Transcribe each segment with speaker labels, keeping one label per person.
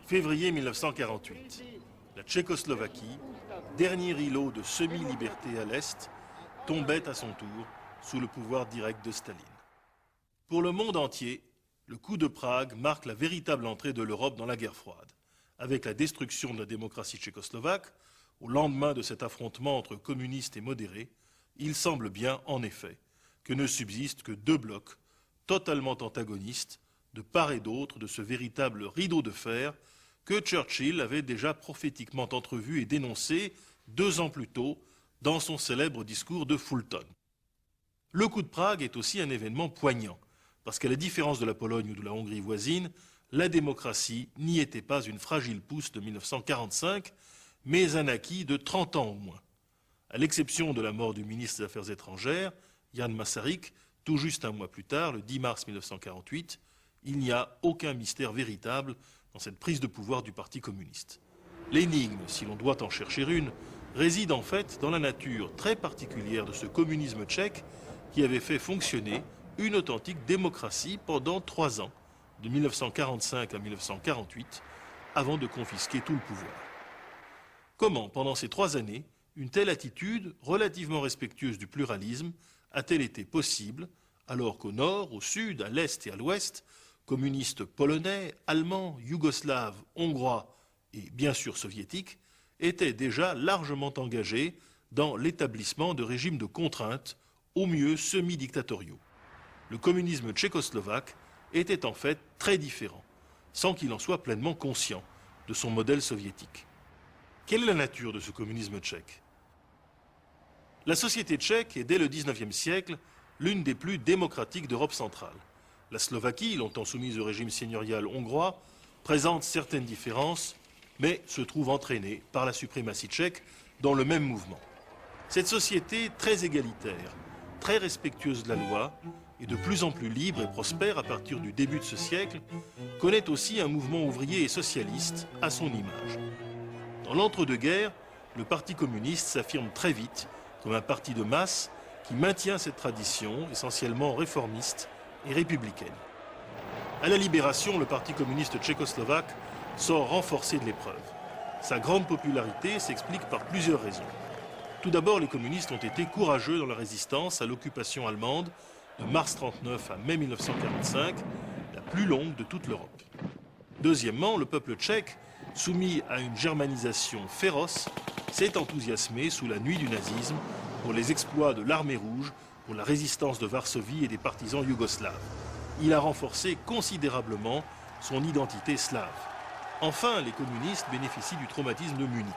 Speaker 1: Février 1948. La Tchécoslovaquie, dernier îlot de semi-liberté à l'Est, tombait à son tour sous le pouvoir direct de Staline. Pour le monde entier, le coup de Prague marque la véritable entrée de l'Europe dans la guerre froide. Avec la destruction de la démocratie tchécoslovaque, au lendemain de cet affrontement entre communistes et modérés, il semble bien, en effet, que ne subsistent que deux blocs totalement antagonistes de part et d'autre de ce véritable rideau de fer que Churchill avait déjà prophétiquement entrevu et dénoncé 2 ans plus tôt dans son célèbre discours de Fulton. Le coup de Prague est aussi un événement poignant, parce qu'à la différence de la Pologne ou de la Hongrie voisine, la démocratie n'y était pas une fragile pousse de 1945, mais un acquis de 30 ans au moins. À l'exception de la mort du ministre des Affaires étrangères, Jan Masaryk, tout juste un mois plus tard, le 10 mars 1948, il n'y a aucun mystère véritable dans cette prise de pouvoir du Parti communiste. L'énigme, si l'on doit en chercher une, réside en fait dans la nature très particulière de ce communisme tchèque qui avait fait fonctionner une authentique démocratie pendant 3 ans, de 1945 à 1948, avant de confisquer tout le pouvoir. Comment, pendant ces 3 années, une telle attitude, relativement respectueuse du pluralisme, a-t-elle été possible, alors qu'au nord, au sud, à l'est et à l'ouest, communistes polonais, allemands, yougoslaves, hongrois et bien sûr soviétiques étaient déjà largement engagés dans l'établissement de régimes de contrainte, au mieux semi-dictatoriaux. Le communisme tchécoslovaque était en fait très différent, sans qu'il en soit pleinement conscient, de son modèle soviétique. Quelle est la nature de ce communisme tchèque? La société tchèque est dès le XIXe siècle l'une des plus démocratiques d'Europe centrale. La Slovaquie, longtemps soumise au régime seigneurial hongrois, présente certaines différences, mais se trouve entraînée par la suprématie tchèque dans le même mouvement. Cette société très égalitaire, très respectueuse de la loi, et de plus en plus libre et prospère à partir du début de ce siècle, connaît aussi un mouvement ouvrier et socialiste à son image. Dans l'entre-deux-guerres, le Parti communiste s'affirme très vite comme un parti de masse qui maintient cette tradition essentiellement réformiste et républicaine. À la Libération, le Parti communiste tchécoslovaque sort renforcé de l'épreuve. Sa grande popularité s'explique par plusieurs raisons. Tout d'abord, les communistes ont été courageux dans la résistance à l'occupation allemande de mars 1939 à mai 1945, la plus longue de toute l'Europe. Deuxièmement, le peuple tchèque, soumis à une germanisation féroce, s'est enthousiasmé sous la nuit du nazisme pour les exploits de l'armée rouge, pour la résistance de Varsovie et des partisans yougoslaves. Il a renforcé considérablement son identité slave. Enfin, les communistes bénéficient du traumatisme de Munich.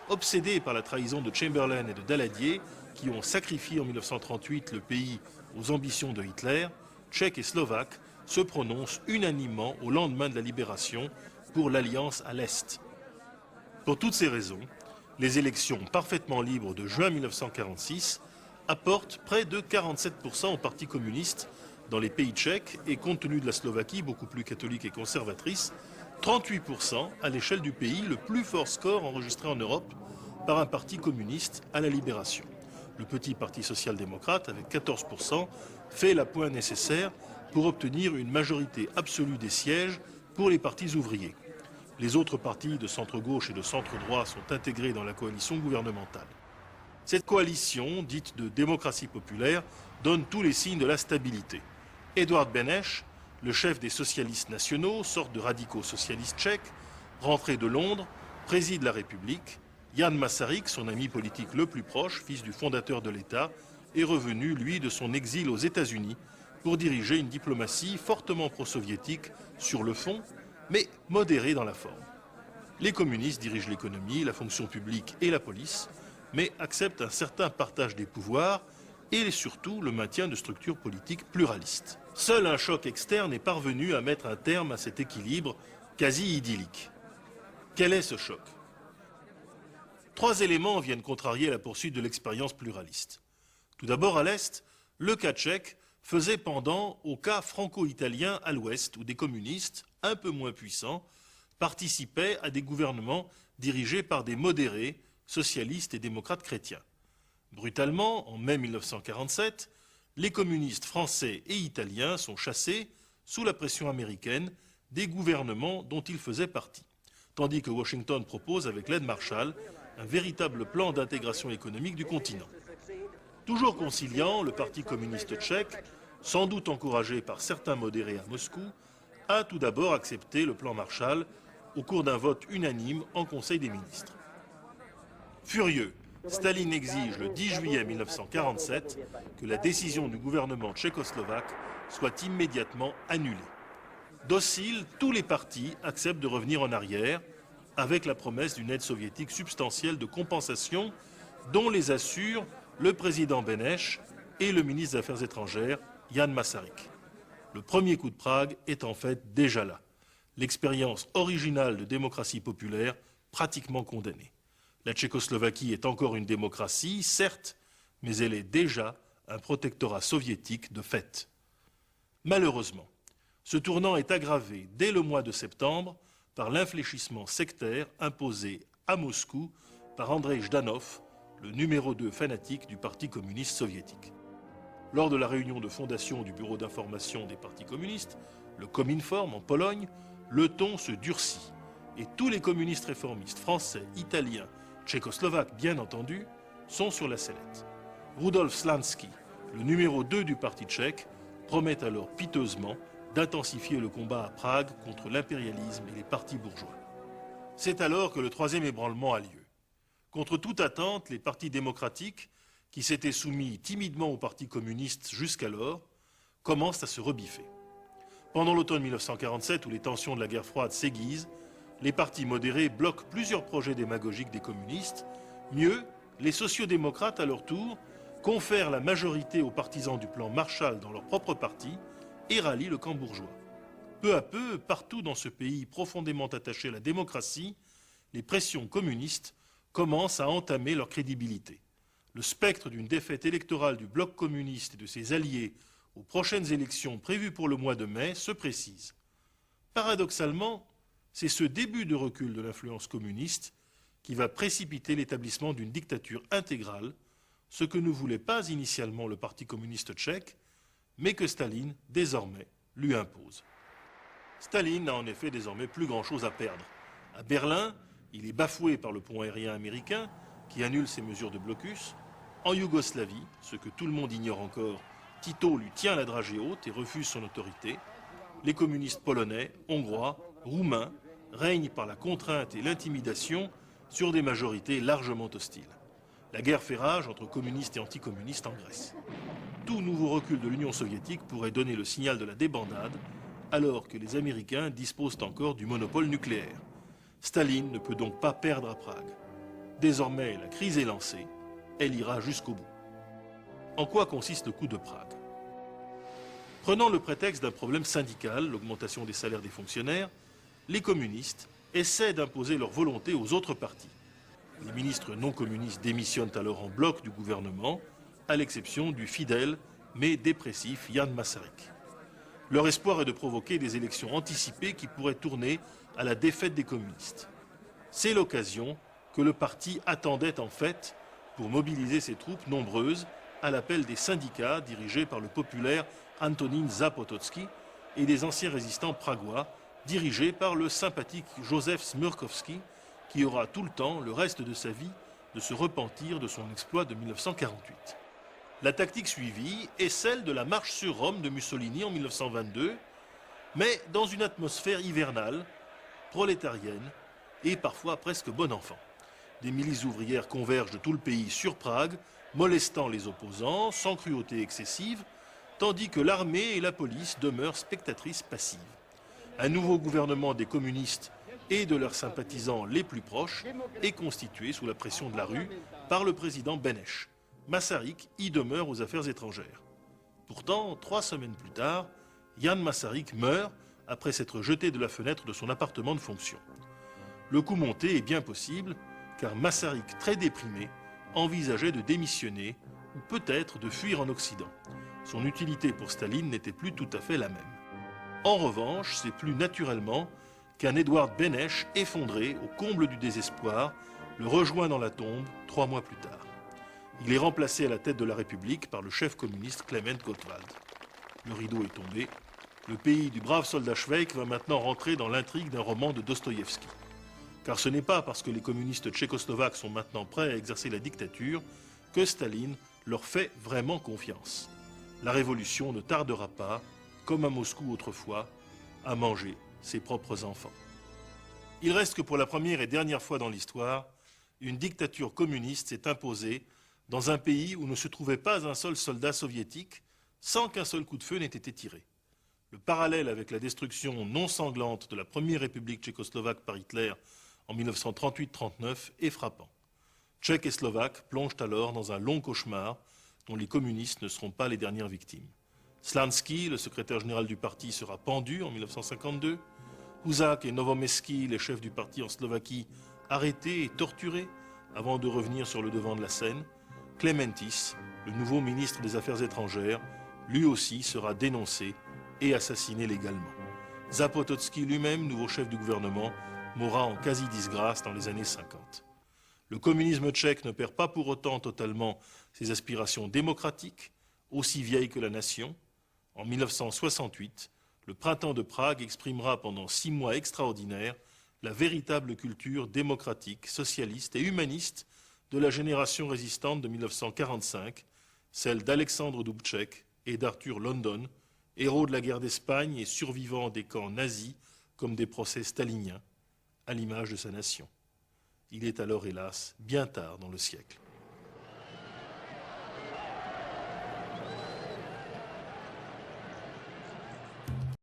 Speaker 1: Obsédés par la trahison de Chamberlain et de Daladier, qui ont sacrifié en 1938 le pays aux ambitions de Hitler, Tchèques et Slovaques se prononcent unanimement au lendemain de la libération pour l'alliance à l'Est. Pour toutes ces raisons, les élections parfaitement libres de juin 1946 apportent près de 47% au Parti communiste dans les pays tchèques et, compte tenu de la Slovaquie, beaucoup plus catholique et conservatrice, 38% à l'échelle du pays, le plus fort score enregistré en Europe par un parti communiste à la libération. Le petit parti social-démocrate, avec 14%, fait la pointe nécessaire pour obtenir une majorité absolue des sièges pour les partis ouvriers. Les autres partis de centre-gauche et de centre-droit sont intégrés dans la coalition gouvernementale. Cette coalition, dite de démocratie populaire, donne tous les signes de la stabilité. Edvard Beneš, le chef des socialistes nationaux, sorte de radicaux socialistes tchèques, rentré de Londres, préside la République. Jan Masaryk, son ami politique le plus proche, fils du fondateur de l'État, est revenu, lui, de son exil aux États-Unis pour diriger une diplomatie fortement pro-soviétique sur le fond, mais modérée dans la forme. Les communistes dirigent l'économie, la fonction publique et la police, mais acceptent un certain partage des pouvoirs et surtout le maintien de structures politiques pluralistes. Seul un choc externe est parvenu à mettre un terme à cet équilibre quasi idyllique. Quel est ce choc? 3 éléments viennent contrarier la poursuite de l'expérience pluraliste. Tout d'abord, à l'Est, le cas tchèque faisait pendant au cas franco-italien à l'Ouest, où des communistes, un peu moins puissants, participaient à des gouvernements dirigés par des modérés, socialistes et démocrates chrétiens. Brutalement, en mai 1947, les communistes français et italiens sont chassés, sous la pression américaine, des gouvernements dont il faisait partie, tandis que Washington propose, avec l'aide Marshall, un véritable plan d'intégration économique du continent. Toujours conciliant, le Parti communiste tchèque, sans doute encouragé par certains modérés à Moscou, a tout d'abord accepté le plan Marshall au cours d'un vote unanime en Conseil des ministres. Furieux, Staline exige le 10 juillet 1947 que la décision du gouvernement tchécoslovaque soit immédiatement annulée. Dociles, tous les partis acceptent de revenir en arrière avec la promesse d'une aide soviétique substantielle de compensation dont les assurent le président Beneš et le ministre des Affaires étrangères, Jan Masaryk. Le premier coup de Prague est en fait déjà là. L'expérience originale de démocratie populaire pratiquement condamnée. La Tchécoslovaquie est encore une démocratie, certes, mais elle est déjà un protectorat soviétique de fait. Malheureusement, ce tournant est aggravé dès le mois de septembre par l'infléchissement sectaire imposé à Moscou par Andrei Zhdanov, le numéro 2 fanatique du Parti communiste soviétique. Lors de la réunion de fondation du Bureau d'information des partis communistes, le Kominform en Pologne, le ton se durcit et tous les communistes réformistes français, italiens, tchécoslovaques bien entendu, sont sur la sellette. Rudolf Slansky, le numéro 2 du Parti tchèque, promet alors piteusement d'intensifier le combat à Prague contre l'impérialisme et les partis bourgeois. C'est alors que le troisième ébranlement a lieu. Contre toute attente, les partis démocratiques, qui s'étaient soumis timidement au Parti communiste jusqu'alors, commencent à se rebiffer. Pendant l'automne 1947, où les tensions de la guerre froide s'aiguisent, les partis modérés bloquent plusieurs projets démagogiques des communistes. Mieux, les sociodémocrates, à leur tour, confèrent la majorité aux partisans du plan Marshall dans leur propre parti et rallient le camp bourgeois. Peu à peu, partout dans ce pays profondément attaché à la démocratie, les pressions communistes commencent à entamer leur crédibilité. Le spectre d'une défaite électorale du bloc communiste et de ses alliés aux prochaines élections prévues pour le mois de mai se précise. Paradoxalement, c'est ce début de recul de l'influence communiste qui va précipiter l'établissement d'une dictature intégrale, ce que ne voulait pas initialement le Parti communiste tchèque, mais que Staline, désormais, lui impose. Staline n'a en effet désormais plus grand-chose à perdre. À Berlin, il est bafoué par le pont aérien américain qui annule ses mesures de blocus. En Yougoslavie, ce que tout le monde ignore encore, Tito lui tient la dragée haute et refuse son autorité. Les communistes polonais, hongrois, roumains règnent par la contrainte et l'intimidation sur des majorités largement hostiles. La guerre fait rage entre communistes et anticommunistes en Grèce. Tout nouveau recul de l'Union soviétique pourrait donner le signal de la débandade, alors que les Américains disposent encore du monopole nucléaire. Staline ne peut donc pas perdre à Prague. Désormais, la crise est lancée, elle ira jusqu'au bout. En quoi consiste le coup de Prague? Prenant le prétexte d'un problème syndical, l'augmentation des salaires des fonctionnaires, les communistes essaient d'imposer leur volonté aux autres partis. Les ministres non communistes démissionnent alors en bloc du gouvernement, à l'exception du fidèle mais dépressif Jan Masaryk. Leur espoir est de provoquer des élections anticipées qui pourraient tourner à la défaite des communistes. C'est l'occasion que le parti attendait en fait pour mobiliser ses troupes nombreuses à l'appel des syndicats dirigés par le populaire Antonín Zápotocký et des anciens résistants pragois dirigés par le sympathique Josef Smrkovský qui aura tout le temps, le reste de sa vie, de se repentir de son exploit de 1948. La tactique suivie est celle de la marche sur Rome de Mussolini en 1922, mais dans une atmosphère hivernale, prolétarienne et parfois presque bon enfant. Des milices ouvrières convergent de tout le pays sur Prague, molestant les opposants sans cruauté excessive, tandis que l'armée et la police demeurent spectatrices passives. Un nouveau gouvernement des communistes et de leurs sympathisants les plus proches est constitué sous la pression de la rue par le président Beneš. Masaryk y demeure aux affaires étrangères. Pourtant, 3 semaines plus tard, Jan Masaryk meurt après s'être jeté de la fenêtre de son appartement de fonction. Le coup monté est bien possible, car Masaryk, très déprimé, envisageait de démissionner ou peut-être de fuir en Occident. Son utilité pour Staline n'était plus tout à fait la même. En revanche, c'est plus naturellement qu'un Edouard Beneš, effondré au comble du désespoir, le rejoint dans la tombe 3 mois plus tard. Il est remplacé à la tête de la République par le chef communiste Klement Gottwald. Le rideau est tombé, Le pays du brave soldat Švejk va maintenant rentrer dans l'intrigue d'un roman de Dostoïevski. Car ce n'est pas parce que les communistes tchécoslovaques sont maintenant prêts à exercer la dictature que Staline leur fait vraiment confiance. La révolution ne tardera pas, comme à Moscou autrefois, à manger ses propres enfants. Il reste que pour la première et dernière fois dans l'histoire, une dictature communiste s'est imposée dans un pays où ne se trouvait pas un seul soldat soviétique sans qu'un seul coup de feu n'ait été tiré. Le parallèle avec la destruction non sanglante de la première république tchécoslovaque par Hitler en 1938-39 est frappant. Tchèques et Slovaques plongent alors dans un long cauchemar dont les communistes ne seront pas les dernières victimes. Slansky, le secrétaire général du parti, sera pendu en 1952. Husak et Novomesky, les chefs du parti en Slovaquie, arrêtés et torturés avant de revenir sur le devant de la scène. Klementis, le nouveau ministre des Affaires étrangères, lui aussi sera dénoncé et assassiné légalement. Zapototsky lui-même, nouveau chef du gouvernement, mourra en quasi-disgrâce dans les années 50. Le communisme tchèque ne perd pas pour autant totalement ses aspirations démocratiques, aussi vieilles que la nation. En 1968, le printemps de Prague exprimera pendant 6 mois extraordinaires la véritable culture démocratique, socialiste et humaniste de la génération résistante de 1945, celle d'Alexandre Dubček et d'Arthur London, héros de la guerre d'Espagne et survivants des camps nazis comme des procès staliniens, à l'image de sa nation. Il est alors, hélas, bien tard dans le siècle.